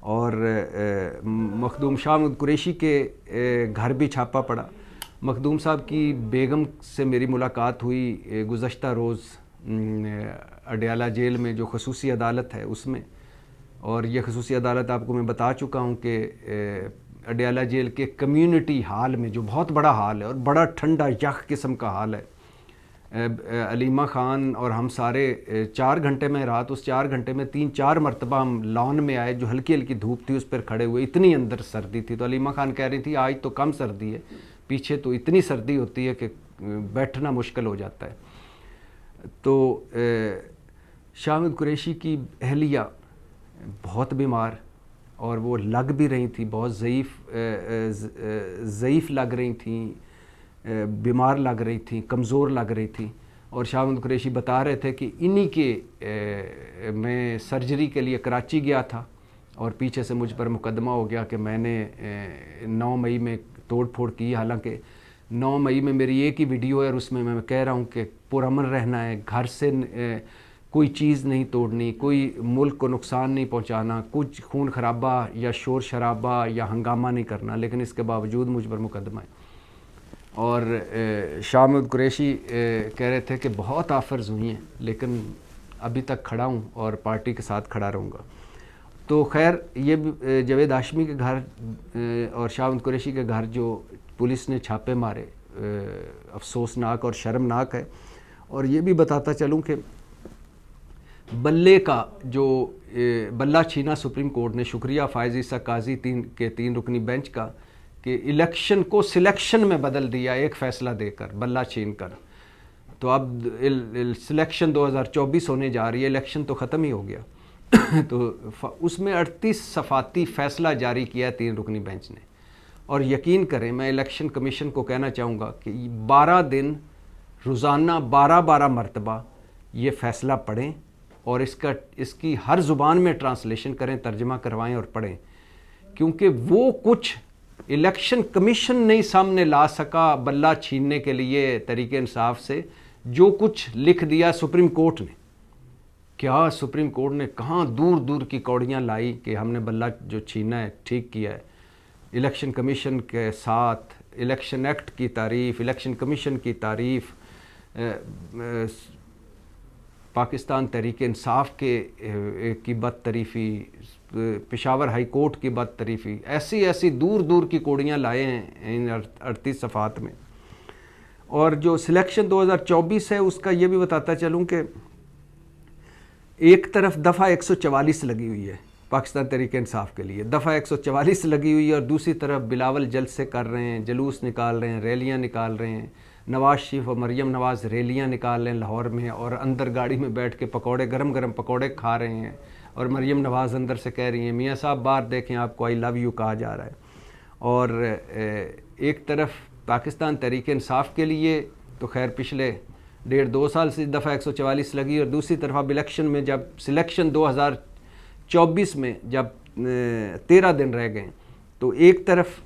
اور مخدوم شاہ محمود قریشی کے گھر بھی چھاپا پڑا. مخدوم صاحب کی بیگم سے میری ملاقات ہوئی گزشتہ روز اڈیالہ جیل میں جو خصوصی عدالت ہے اس میں. اور یہ خصوصی عدالت آپ کو میں بتا چکا ہوں کہ اڈیالہ جیل کے کمیونٹی ہال میں، جو بہت بڑا ہال ہے اور بڑا ٹھنڈا یخ قسم کا ہال ہے، علیمہ خان اور ہم سارے 4 گھنٹے میں رات، اس 4 گھنٹے میں 3-4 مرتبہ ہم لان میں آئے جو ہلکی ہلکی دھوپ تھی اس پر کھڑے ہوئے، اتنی اندر سردی تھی. تو علیمہ خان کہہ رہی تھی آج تو کم سردی ہے، پیچھے تو اتنی سردی ہوتی ہے کہ بیٹھنا مشکل ہو جاتا ہے. تو شاہ محمود قریشی کی اہلیہ بہت بیمار، اور وہ لگ بھی رہی تھی، بہت ضعیف لگ رہی تھیں، بیمار لگ رہی تھیں، کمزور لگ رہی تھیں. اور شاہ محمود قریشی بتا رہے تھے کہ انہی کے میں سرجری کے لیے کراچی گیا تھا اور پیچھے سے مجھ پر مقدمہ ہو گیا کہ میں نے 9 مئی میں توڑ پھوڑ کی. حالانکہ 9 مئی میں میری ایک ہی ویڈیو ہے اور اس میں میں کہہ رہا ہوں کہ پرامن رہنا ہے، گھر سے کوئی چیز نہیں توڑنی، کوئی ملک کو نقصان نہیں پہنچانا، کچھ خون خرابہ یا شور شرابہ یا ہنگامہ نہیں کرنا. لیکن اس کے باوجود مجھ پر مقدمہ ہے. اور شاہ محمود قریشی کہہ رہے تھے کہ بہت آفرز ہوئی ہیں لیکن ابھی تک کھڑا ہوں اور پارٹی کے ساتھ کھڑا رہوں گا. تو خیر یہ جاوید ہاشمی کے گھر اور شاہ محمود قریشی کے گھر جو پولیس نے چھاپے مارے افسوسناک اور شرمناک ہے. اور یہ بھی بتاتا چلوں کہ بلے کا جو بلہ چھینا سپریم کورٹ نے، شکریہ فائز عیسیٰ قاضی کے 3 رکنی بینچ کا، کہ الیکشن کو سلیکشن میں بدل دیا ایک فیصلہ دے کر، بلہ چھین کر. تو اب سلیکشن 2024 ہونے جا رہی ہے، الیکشن تو ختم ہی ہو گیا. تو اس میں 38 صفاتی فیصلہ جاری کیا 3 رکنی بینچ نے. اور یقین کریں، میں الیکشن کمیشن کو کہنا چاہوں گا کہ 12 دن روزانہ 12 مرتبہ یہ فیصلہ پڑھیں اور اس کی ہر زبان میں ٹرانسلیشن کریں، ترجمہ کروائیں اور پڑھیں. کیونکہ وہ کچھ الیکشن کمیشن نہیں سامنے لا سکا بلہ چھیننے کے لیے تحریک انصاف سے، جو کچھ لکھ دیا سپریم کورٹ نے. کیا سپریم کورٹ نے کہاں دور دور کی کوڑیاں لائی کہ ہم نے بلہ جو چھینا ہے ٹھیک کیا ہے. الیکشن کمیشن کے ساتھ الیکشن ایکٹ کی تعریف، الیکشن کمیشن کی تعریف، پاکستان تحریک انصاف کی بدتریفی، پشاور ہائی کورٹ کی بدتریفی، ایسی دور دور کی کوڑیاں لائے ہیں ان 38 صفحات میں. اور جو سلیکشن 2024 ہے اس کا یہ بھی بتاتا چلوں کہ ایک طرف دفعہ 144 لگی ہوئی ہے پاکستان تحریک انصاف کے لیے، دفعہ 144 لگی ہوئی ہے، اور دوسری طرف بلاول جلسے کر رہے ہیں، جلوس نکال رہے ہیں، ریلیاں نکال رہے ہیں. نواز شریف اور مریم نواز ریلیاں نکال رہے ہیں لاہور میں، اور اندر گاڑی میں بیٹھ کے پکوڑے، گرم گرم پکوڑے کھا رہے ہیں. اور مریم نواز اندر سے کہہ رہی ہیں میاں صاحب باہر دیکھیں آپ کو آئی لو یو کہا جا رہا ہے. اور ایک طرف پاکستان تحریک انصاف کے لیے تو خیر پچھلے 1.5-2 سال سے دفعہ 144 لگی، اور دوسری طرف اب الیکشن میں جب سلیکشن 2024 میں جب 13 دن رہ گئے تو ایک طرف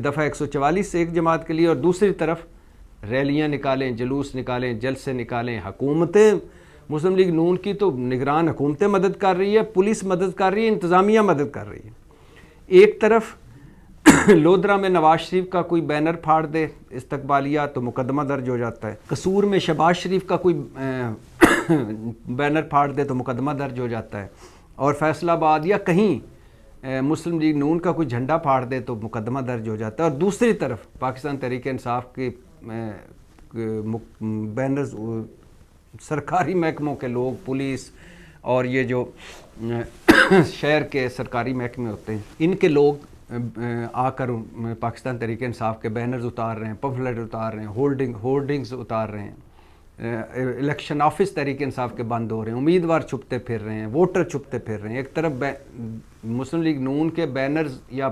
دفعہ 144 ایک جماعت کے لیے، اور دوسری طرف ریلیاں نکالیں، جلوس نکالیں، جلسے نکالیں. حکومتیں مسلم لیگ نون کی تو نگران حکومتیں مدد کر رہی ہے، پولیس مدد کر رہی ہے، انتظامیہ مدد کر رہی ہے. ایک طرف لودھرا میں نواز شریف کا کوئی بینر پھاڑ دے استقبالیہ تو مقدمہ درج ہو جاتا ہے. قصور میں شہباز شریف کا کوئی بینر پھاڑ دے تو مقدمہ درج ہو جاتا ہے. اور فیصل آباد یا کہیں مسلم لیگ نون کا کوئی جھنڈا پھاڑ دے تو مقدمہ درج ہو جاتا ہے. اور دوسری طرف پاکستان تحریک انصاف کے بینرز سرکاری محکموں کے لوگ، پولیس اور یہ جو شہر کے سرکاری محکمے ہوتے ہیں، ان کے لوگ آ کر پاکستان تحریک انصاف کے بینرز اتار رہے ہیں، پمفلٹ اتار رہے ہیں، ہورڈنگز اتار رہے ہیں. الیکشن آفس تحریک انصاف کے بند ہو رہے ہیں، امیدوار چھپتے پھر رہے ہیں، ووٹر چھپتے پھر رہے ہیں. ایک طرف مسلم لیگ نون کے بینرز یا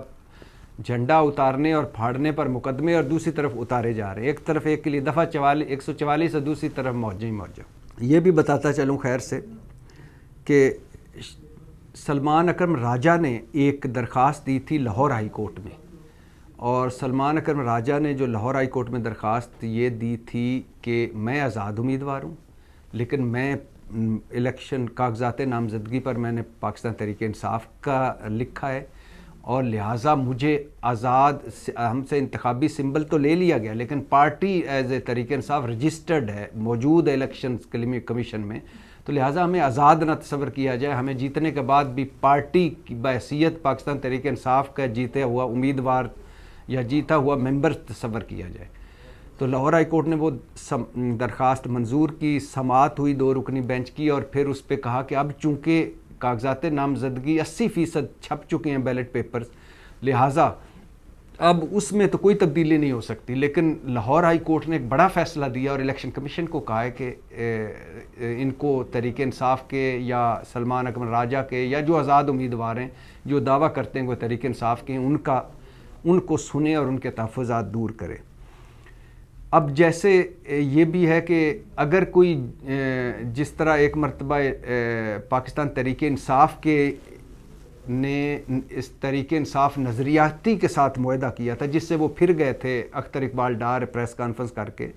جھنڈا اتارنے اور پھاڑنے پر مقدمے، اور دوسری طرف اتارے جا رہے ہیں. ایک طرف ایک کے لیے دفعہ 144 اور دوسری طرف موجہ ہی موجہ. یہ بھی بتاتا چلوں خیر سے کہ سلمان اکرم راجہ نے ایک درخواست دی تھی لاہور ہائی کورٹ میں، اور سلمان اکرم راجہ نے جو لاہور ہائی کورٹ میں درخواست یہ دی تھی کہ میں آزاد امیدوار ہوں لیکن میں الیکشن کاغذات نامزدگی پر میں نے پاکستان تحریک انصاف کا لکھا ہے، اور لہٰذا مجھے آزاد، ہم سے انتخابی سمبل تو لے لیا گیا لیکن party as a Tehreek Insaf registered ہے، موجود ہے الیکشن کمیشن میں، تو لہٰذا ہمیں آزاد نہ تصور کیا جائے، ہمیں جیتنے کے بعد بھی پارٹی کی بحیثیت پاکستان تحریک انصاف کا جیتے ہوا امیدوار یا جیتا ہوا ممبر تصور کیا جائے۔ تو لاہور ہائی کورٹ نے وہ درخواست منظور کی، سماعت ہوئی 2 رکنی بینچ کی، اور پھر اس پہ کہا کہ اب چونکہ کاغذات نامزدگی 80% چھپ چکے ہیں بیلٹ پیپرز، لہٰذا اب اس میں تو کوئی تبدیلی نہیں ہو سکتی۔ لیکن لاہور ہائی کورٹ نے ایک بڑا فیصلہ دیا اور الیکشن کمیشن کو کہا ہے کہ ان کو تحریک انصاف کے یا سلمان اکمل راجہ کے یا جو آزاد امیدوار ہیں جو دعویٰ کرتے ہیں وہ تحریک انصاف کے ہیں، ان کو سنیں اور ان کے تحفظات دور کرے۔ اب جیسے یہ بھی ہے کہ اگر کوئی جس طرح ایک مرتبہ پاکستان تحریک انصاف کے نے اس تحریک انصاف نظریاتی کے ساتھ معاہدہ کیا تھا، جس سے وہ پھر گئے تھے اختر اقبال ڈار پریس کانفرنس کر کے،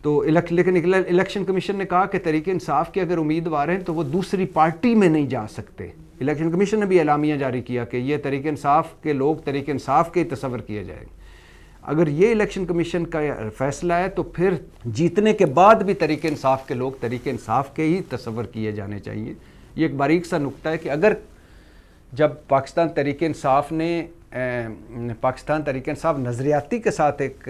تو لیکن الیکشن کمیشن نے کہا کہ تحریک انصاف کے اگر امیدوار ہیں تو وہ دوسری پارٹی میں نہیں جا سکتے۔ الیکشن کمیشن نے بھی اعلامیہ جاری کیا کہ یہ تحریک انصاف کے لوگ تحریک انصاف کے تصور کیے جائیں گے۔ اگر یہ الیکشن کمیشن کا فیصلہ ہے تو پھر جیتنے کے بعد بھی تحریک انصاف کے لوگ تحریک انصاف کے ہی تصور کیے جانے چاہیے۔ یہ ایک باریک سا نکتہ ہے کہ اگر جب پاکستان تحریک انصاف نظریاتی کے ساتھ ایک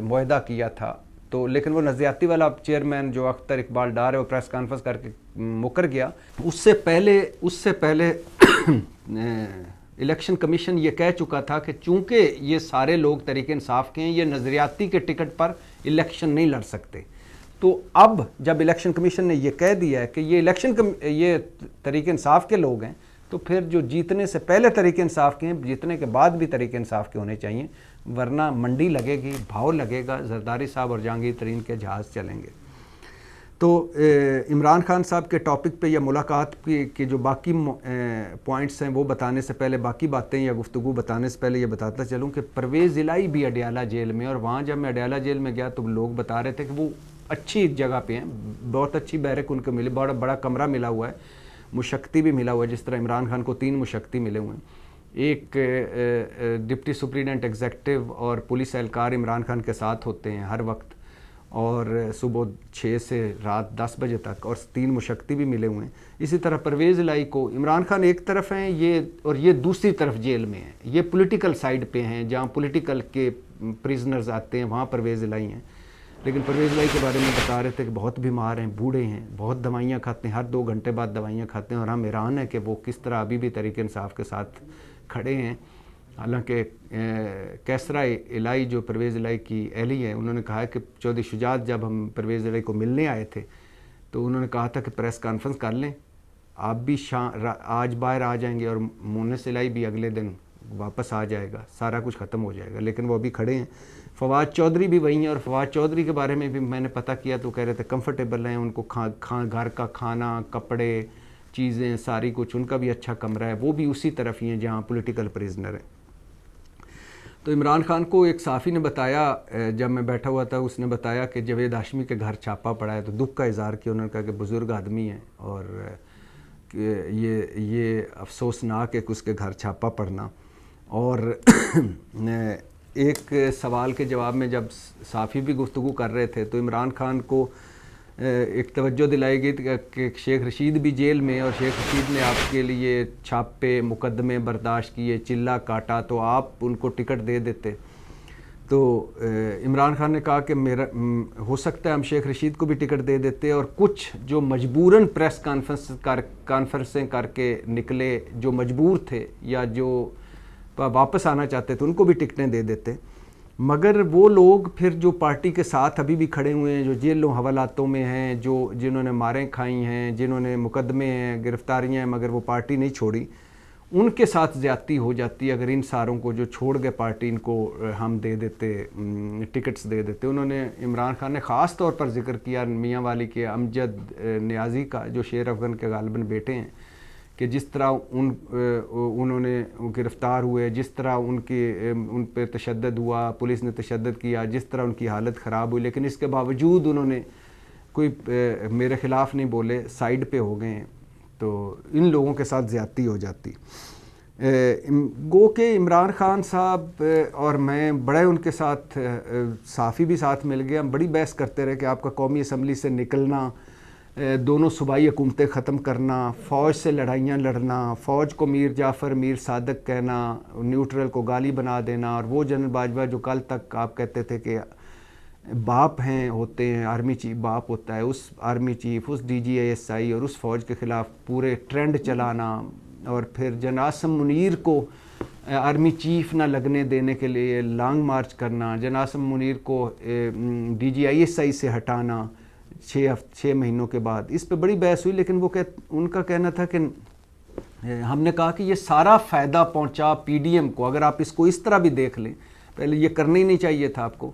معاہدہ کیا تھا، تو لیکن وہ نظریاتی والا چیئرمین جو اختر اقبال ڈار ہے وہ پریس کانفرنس کر کے مکر گیا، اس سے پہلے الیکشن کمیشن یہ کہہ چکا تھا کہ چونکہ یہ سارے لوگ تحریک انصاف کے ہیں، یہ نظریاتی کے ٹکٹ پر الیکشن نہیں لڑ سکتے۔ تو اب جب الیکشن کمیشن نے یہ کہہ دیا ہے کہ یہ تحریک انصاف کے لوگ ہیں، تو پھر جو جیتنے سے پہلے تحریک انصاف کے ہیں، جیتنے کے بعد بھی تحریک انصاف کے ہونے چاہیے، ورنہ منڈی لگے گی، بھاؤ لگے گا، زرداری صاحب اور جہانگیر ترین کے جہاز چلیں گے۔ تو عمران خان صاحب کے ٹاپک پہ یا ملاقات کے جو باقی پوائنٹس ہیں وہ بتانے سے پہلے، باقی باتیں یا گفتگو بتانے سے پہلے یہ بتاتا چلوں کہ پرویز الہی بھی اڈیالہ جیل میں، اور وہاں جب میں اڈیالہ جیل میں گیا تو لوگ بتا رہے تھے کہ وہ اچھی جگہ پہ ہیں، بہت اچھی بیرک ان کو ملی، بڑا بڑا کمرہ ملا ہوا ہے، مشکتی بھی ملا ہوا ہے، جس طرح عمران خان کو 3 مشکتی ملے ہوئے ہیں۔ ایک ڈپٹی سپرنٹینڈنٹ ایگزیکٹو اور پولیس اہلکار عمران خان کے ساتھ ہوتے ہیں ہر وقت، اور صبح 6 سے رات 10 بجے تک، اور 3 مشکتی بھی ملے ہوئے ہیں۔ اسی طرح پرویز الہی کو عمران خان ایک طرف ہیں یہ دوسری طرف جیل میں ہیں، یہ پولیٹیکل سائیڈ پہ ہیں، جہاں پولیٹیکل کے پریزنرز آتے ہیں وہاں پرویز الہی ہیں۔ لیکن پرویز الہی کے بارے میں بتا رہے تھے کہ بہت بیمار ہیں، بوڑھے ہیں، بہت دوائیاں کھاتے ہیں، ہر 2 گھنٹے بعد دوائیاں کھاتے ہیں، اور ہم حیران ہیں کہ وہ کس طرح ابھی بھی تحریک انصاف کے ساتھ کھڑے ہیں۔ حالانکہ کیسرا الہی جو پرویز الہی کی اہلی ہے، انہوں نے کہا ہے کہ چودھری شجاعت جب ہم پرویز الہی کو ملنے آئے تھے تو انہوں نے کہا تھا کہ پریس کانفرنس کر لیں، آپ بھی آج باہر آ جائیں گے اور مونس الہی بھی اگلے دن واپس آ جائے گا، سارا کچھ ختم ہو جائے گا، لیکن وہ ابھی کھڑے ہیں۔ فواد چودھری بھی وہی ہیں، اور فواد چودھری کے بارے میں بھی میں نے پتہ کیا تو کہہ رہے تھے کمفرٹیبل ہیں، ان کو گھر کا کھانا، کپڑے، چیزیں ساری کچھ، ان کا بھی اچھا کمرہ ہے، وہ بھی اسی طرف ہی ہیں جہاں پولیٹیکل پریزنر ہیں۔ تو عمران خان کو ایک صحافی نے بتایا، جب میں بیٹھا ہوا تھا، اس نے بتایا کہ جاوید ہاشمی کے گھر چھاپا پڑا ہے، تو دکھ کا اظہار کیا، انہوں نے کہا کہ بزرگ آدمی ہیں اور یہ افسوسناک ہے کہ اس کے گھر چھاپا پڑنا۔ اور ایک سوال کے جواب میں جب صحافی بھی گفتگو کر رہے تھے تو عمران خان کو ایک توجہ دلائی گئی کہ شیخ رشید بھی جیل میں، اور شیخ رشید نے آپ کے لیے چھاپے، مقدمے برداشت کیے، چلہ کاٹا، تو آپ ان کو ٹکٹ دے دیتے۔ تو عمران خان نے کہا کہ ہو سکتا ہے ہم شیخ رشید کو بھی ٹکٹ دے دیتے، اور کچھ جو مجبوراً پریس کانفرنسیں کر کے نکلے، جو مجبور تھے یا جو واپس آنا چاہتے تھے، ان کو بھی ٹکٹیں دے دیتے۔ مگر وہ لوگ پھر جو پارٹی کے ساتھ ابھی بھی کھڑے ہوئے ہیں، جو جیلوں حوالاتوں میں ہیں، جنہوں نے ماریں کھائی ہیں، جنہوں نے مقدمے ہیں، گرفتاریاں ہیں، مگر وہ پارٹی نہیں چھوڑی، ان کے ساتھ زیادتی ہو جاتی اگر ان ساروں کو جو چھوڑ گئے پارٹی ان کو ہم دے دیتے، ٹکٹس دے دیتے۔ انہوں نے عمران خان نے خاص طور پر ذکر کیا میاں والی کے امجد نیازی کا، جو شیر افغان کے غالباً بیٹے ہیں، کہ جس طرح انہوں نے گرفتار ہوئے، جس طرح ان پہ تشدد ہوا، پولیس نے تشدد کیا، جس طرح ان کی حالت خراب ہوئی، لیکن اس کے باوجود انہوں نے کوئی میرے خلاف نہیں بولے، سائیڈ پہ ہو گئے ہیں، تو ان لوگوں کے ساتھ زیادتی ہو جاتی۔ گو کہ عمران خان صاحب اور میں بڑے ان کے ساتھ، صافی بھی ساتھ مل گیا، ہم بڑی بحث کرتے رہے کہ آپ کا قومی اسمبلی سے نکلنا، دونوں صوبائی حکومتیں ختم کرنا، فوج سے لڑائیاں لڑنا، فوج کو میر جعفر میر صادق کہنا، نیوٹرل کو گالی بنا دینا، اور وہ جنرل باجوہ جو کل تک آپ کہتے تھے کہ باپ ہیں ہوتے ہیں، آرمی چیف باپ ہوتا ہے، اس آرمی چیف، اس D G A S I اور اس فوج کے خلاف پورے ٹرینڈ چلانا، اور پھر جنرل عاصم منیر کو آرمی چیف نہ لگنے دینے کے لیے لانگ مارچ کرنا، جنرل عاصم منیر کو D G I S I سے ہٹانا 6 مہینوں کے بعد، اس پہ بڑی بحث ہوئی۔ لیکن وہ ان کا کہنا تھا کہ ہم نے کہا کہ یہ سارا فائدہ پہنچا پی ڈی ایم کو، اگر آپ اس کو اس طرح بھی دیکھ لیں، پہلے یہ کرنا ہی نہیں چاہیے تھا آپ کو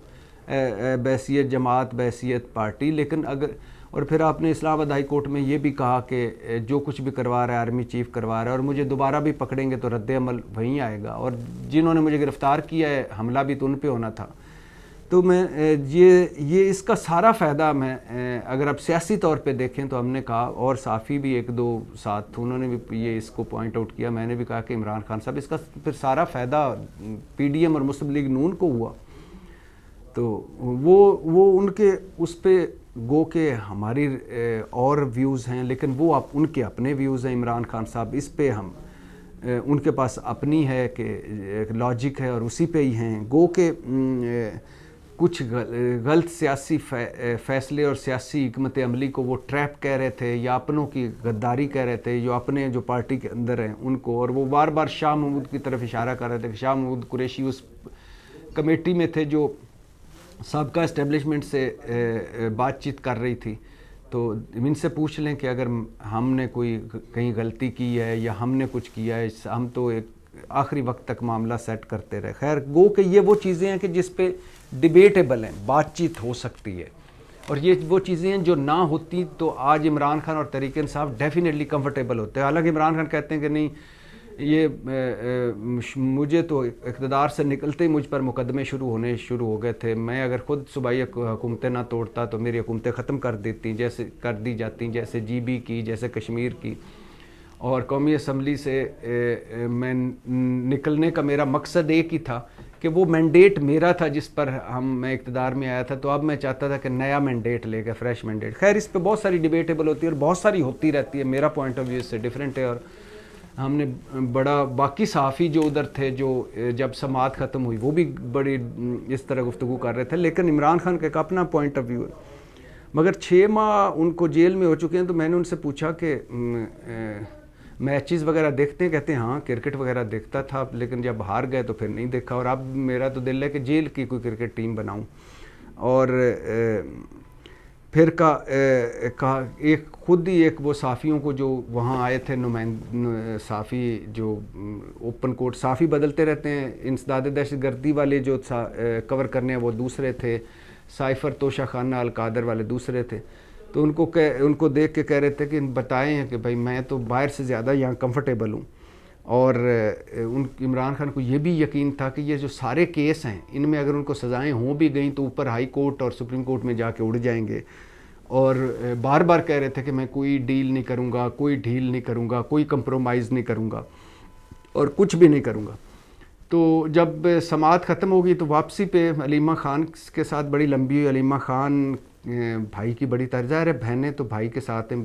بحیثیت جماعت، بحیثیت پارٹی، لیکن اگر، اور پھر آپ نے اسلام آباد ہائی کورٹ میں یہ بھی کہا کہ جو کچھ بھی کروا رہا ہے آرمی چیف کروا رہا ہے، اور مجھے دوبارہ بھی پکڑیں گے تو رد عمل وہیں آئے گا، اور جنہوں نے مجھے گرفتار کیا ہے حملہ بھی تو ان پہ ہونا تھا۔ تو میں یہ اس کا سارا فائدہ، میں اگر آپ سیاسی طور پہ دیکھیں تو ہم نے کہا، اور صافی بھی ایک دو ساتھ انہوں نے بھی یہ اس کو پوائنٹ آؤٹ کیا، میں نے بھی کہا کہ عمران خان صاحب اس کا پھر سارا فائدہ پی ڈی ایم اور مسلم لیگ نون کو ہوا۔ تو وہ ان کے اس پہ گو کہ ہماری اور ویوز ہیں، لیکن وہ ان کے اپنے ویوز ہیں عمران خان صاحب، اس پہ ہم ان کے پاس اپنی ہے کہ لاجک ہے اور اسی پہ ہی ہیں۔ گو کہ کچھ غلط سیاسی فیصلے اور سیاسی حکمت عملی کو وہ ٹریپ کہہ رہے تھے، یا اپنوں کی غداری کہہ رہے تھے، جو اپنے جو پارٹی کے اندر ہیں ان کو، اور وہ بار بار شاہ محمود کی طرف اشارہ کر رہے تھے کہ شاہ محمود قریشی اس کمیٹی میں تھے جو سابقہ اسٹیبلشمنٹ سے بات چیت کر رہی تھی۔ تو ان سے پوچھ لیں کہ اگر ہم نے کوئی کہیں غلطی کی ہے یا ہم نے کچھ کیا ہے، ہم تو ایک آخری وقت تک معاملہ سیٹ کرتے رہے۔ خیر، گو کہ یہ وہ چیزیں ہیں کہ جس پہ ڈیبیٹیبل ہیں، بات چیت ہو سکتی ہے، اور یہ وہ چیزیں ہیں جو نہ ہوتی تو آج عمران خان اور تحریک انصاف ڈیفینیٹلی کمفرٹیبل ہوتے ہیں۔ حالانکہ عمران خان کہتے ہیں کہ نہیں، یہ مجھے تو اقتدار سے نکلتے ہی مجھ پر مقدمے شروع ہو گئے تھے، میں اگر خود صوبائی حکومتیں نہ توڑتا تو میری حکومتیں ختم کر دی جاتی، جیسے جی بی کی، جیسے کشمیر کی، اور قومی اسمبلی سے میں نکلنے کا میرا مقصد ایک ہی تھا کہ وہ مینڈیٹ میرا تھا جس پر میں اقتدار میں آیا تھا، تو اب میں چاہتا تھا کہ نیا مینڈیٹ لے کے، فریش مینڈیٹ۔ خیر، اس پہ بہت ساری ڈیبیٹیبل ہوتی ہے اور بہت ساری ہوتی رہتی ہے، میرا پوائنٹ آف ویو اس سے ڈیفرنٹ ہے، اور ہم نے بڑا باقی صحافی جو ادھر تھے، جو جب سماعت ختم ہوئی وہ بھی بڑی اس طرح گفتگو کر رہے تھے، لیکن عمران خان کا ایک اپنا پوائنٹ آف ویو ہے۔ مگر 6 ماہ ان کو جیل میں ہو چکے ہیں، تو میں نے ان سے پوچھا کہ میچز وغیرہ دیکھتے ہیں؟ کہتے ہیں ہاں کرکٹ وغیرہ دیکھتا تھا، لیکن جب ہار گئے تو پھر نہیں دیکھا، اور اب میرا تو دل ہے کہ جیل کی کوئی کرکٹ ٹیم بناؤں۔ اور پھر ایک خود ہی ایک وہ صحافیوں کو جو وہاں آئے تھے صحافی جو اوپن کورٹ صحافی بدلتے رہتے ہیں، انسداد دہشت گردی والے جو کور کرنے ہیں وہ دوسرے تھے، سائفر توشہ خانہ القادر والے دوسرے تھے، تو ان کو دیکھ کے کہہ رہے تھے کہ بتائیں کہ بھائی میں تو باہر سے زیادہ یہاں کمفرٹیبل ہوں، اور عمران خان کو یہ بھی یقین تھا کہ یہ جو سارے کیس ہیں ان میں اگر ان کو سزائیں ہوں بھی گئیں تو اوپر ہائی کورٹ اور سپریم کورٹ میں جا کے اڑ جائیں گے، اور بار بار کہہ رہے تھے کہ میں کوئی ڈیل نہیں کروں گا، کوئی ڈھیل نہیں کروں گا، کوئی کمپرومائز نہیں کروں گا، اور کچھ بھی نہیں کروں گا۔ تو جب سماعت ختم ہوگی تو واپسی پہ علیمہ خان کے ساتھ بڑی لمبی ہوئی، علیمہ خان بھائی کی بڑی ظاہر ہے، بہنیں تو بھائی کے ساتھ ہیں،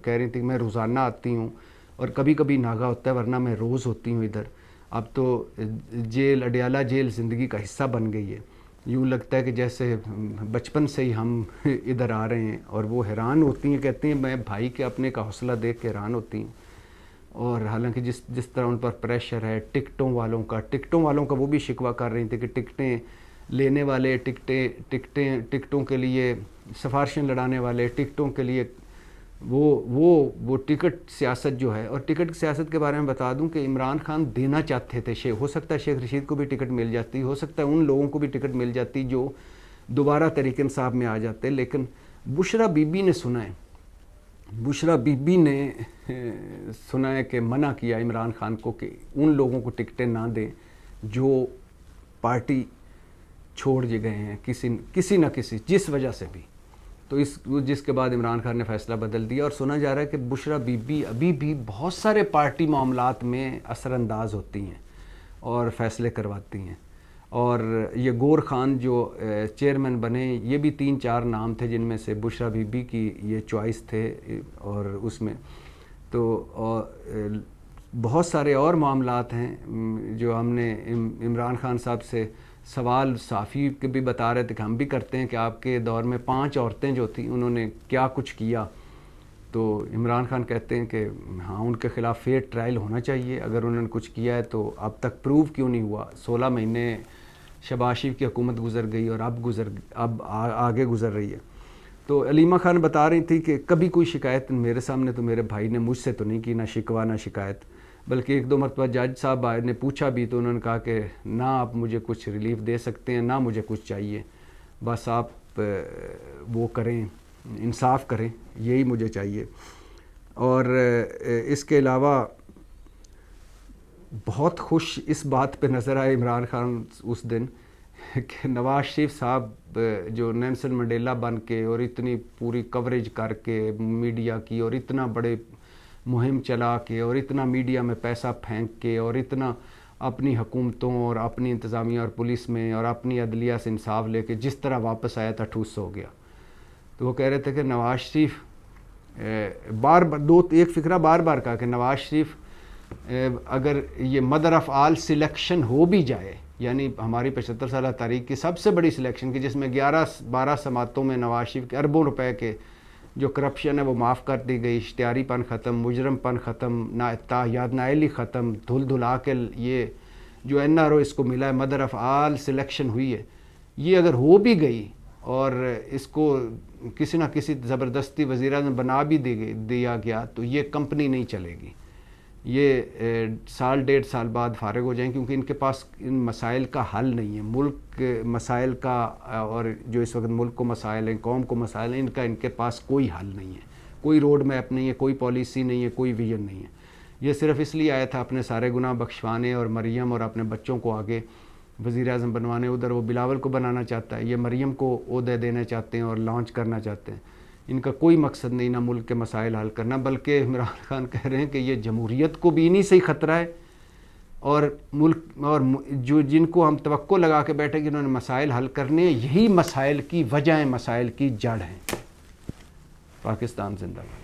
کہہ رہی تھی میں روزانہ آتی ہوں اور کبھی کبھی ناغا ہوتا ہے، ورنہ میں روز ہوتی ہوں ادھر، اب تو جیل، اڈیالہ جیل زندگی کا حصہ بن گئی ہے، یوں لگتا ہے کہ جیسے بچپن سے ہی ہم ادھر آ رہے ہیں، اور وہ حیران ہوتی ہیں، کہتے ہیں میں بھائی کے اپنے کا حوصلہ دیکھ کے حیران ہوتی ہوں، اور حالانکہ جس طرح ان پر پریشر ہے ٹکٹوں والوں کا وہ بھی شکوہ کر رہی تھی کہ ٹکٹیں لینے والے، ٹکٹوں کے لیے سفارشیں لڑانے والے، ٹکٹوں کے لیے وہ ٹکٹ سیاست جو ہے، اور ٹکٹ سیاست کے بارے میں بتا دوں کہ عمران خان دینا چاہتے تھے، ہو سکتا ہے شیخ رشید کو بھی ٹکٹ مل جاتی، ہو سکتا ہے ان لوگوں کو بھی ٹکٹ مل جاتی جو دوبارہ تحریک انصاف میں آ جاتے، لیکن بشرا بی بی نے سنا ہے کہ منع کیا عمران خان کو کہ ان لوگوں کو ٹکٹیں نہ دیں جو پارٹی چھوڑ گئے ہیں کسی نہ کسی جس وجہ سے بھی، تو جس کے بعد عمران خان نے فیصلہ بدل دیا، اور سنا جا رہا ہے کہ بشرا بی بی ابھی بھی بہت سارے پارٹی معاملات میں اثر انداز ہوتی ہیں اور فیصلے کرواتی ہیں. اور یہ گور خان جو چیئرمین بنے، یہ بھی 3-4 نام تھے جن میں سے بشرا بی بی کی یہ چوائس تھے. اور اس میں تو بہت سارے اور معاملات ہیں جو ہم نے عمران خان صاحب سے سوال صحافی کے بھی بتا رہے تھے کہ ہم بھی کرتے ہیں کہ آپ کے دور میں 5 عورتیں جو تھیں انہوں نے کیا کچھ کیا. تو عمران خان کہتے ہیں کہ ہاں ان کے خلاف فیئر ٹرائل ہونا چاہیے، اگر انہوں نے کچھ کیا ہے تو اب تک پروو کیوں نہیں ہوا. 16 مہینے شہباز شریف کی حکومت گزر گئی اور اب آگے گزر رہی ہے. تو علیمہ خان بتا رہی تھی کہ کبھی کوئی شکایت میرے سامنے تو میرے بھائی نے مجھ سے تو نہیں کی، نہ شکوہ نہ شکایت، بلکہ 1-2 مرتبہ جج صاحب نے پوچھا بھی تو انہوں نے کہا کہ نہ آپ مجھے کچھ ریلیف دے سکتے ہیں نہ مجھے کچھ چاہیے، بس آپ وہ کریں، انصاف کریں، یہی مجھے چاہیے. اور اس کے علاوہ بہت خوش اس بات پہ نظر آئے عمران خان اس دن کہ نواز شریف صاحب جو نیلسن منڈیلا بن کے اور اتنی پوری کوریج کر کے میڈیا کی اور اتنا بڑے مہم چلا کے اور اتنا میڈیا میں پیسہ پھینک کے اور اتنا اپنی حکومتوں اور اپنی انتظامیہ اور پولیس میں اور اپنی عدلیہ سے انصاف لے کے جس طرح واپس آیا تھا ٹھوس ہو گیا. تو وہ کہہ رہے تھے کہ نواز شریف ایک فقرہ بار بار کہا کہ نواز شریف اگر یہ مدر آف آل سلیکشن ہو بھی جائے، یعنی ہماری 75 سالہ تاریخ کی سب سے بڑی سلیکشن کی جس میں 11-12 سماعتوں میں نواز شریف کے اربوں روپے کے جو کرپشن ہے وہ معاف کر دی گئی، اشتہاری پن ختم، مجرم پن ختم، یاد نائلی ختم، دھلا کے یہ جو NRO اس کو ملا ہے مدر آف آل سلیکشن ہوئی ہے، یہ اگر ہو بھی گئی اور اس کو کسی نہ کسی زبردستی وزیر اعظم بنا بھی دیا گیا تو یہ کمپنی نہیں چلے گی. یہ 1.5 سال بعد فارغ ہو جائیں کیونکہ ان کے پاس ان مسائل کا حل نہیں ہے، ملک مسائل کا، اور جو اس وقت ملک کو مسائل ہیں، قوم کو مسائل ہیں، ان کے پاس کوئی حل نہیں ہے، کوئی روڈ میپ نہیں ہے، کوئی پالیسی نہیں ہے، کوئی ویژن نہیں ہے. یہ صرف اس لیے آیا تھا اپنے سارے گناہ بخشوانے اور مریم اور اپنے بچوں کو آگے وزیر اعظم بنوانے. ادھر وہ بلاول کو بنانا چاہتا ہے، یہ مریم کو عہدے دینا چاہتے ہیں اور لانچ کرنا چاہتے ہیں. ان کا کوئی مقصد نہیں نہ ملک کے مسائل حل کرنا، بلکہ عمران خان کہہ رہے ہیں کہ یہ جمہوریت کو بھی انہی سے ہی خطرہ ہے، اور ملک اور جو جن کو ہم توقع لگا کے بیٹھے کہ انہوں نے مسائل حل کرنے ہیں، یہی مسائل کی وجہ ہیں، مسائل کی جڑ ہیں. پاکستان زندہ باد.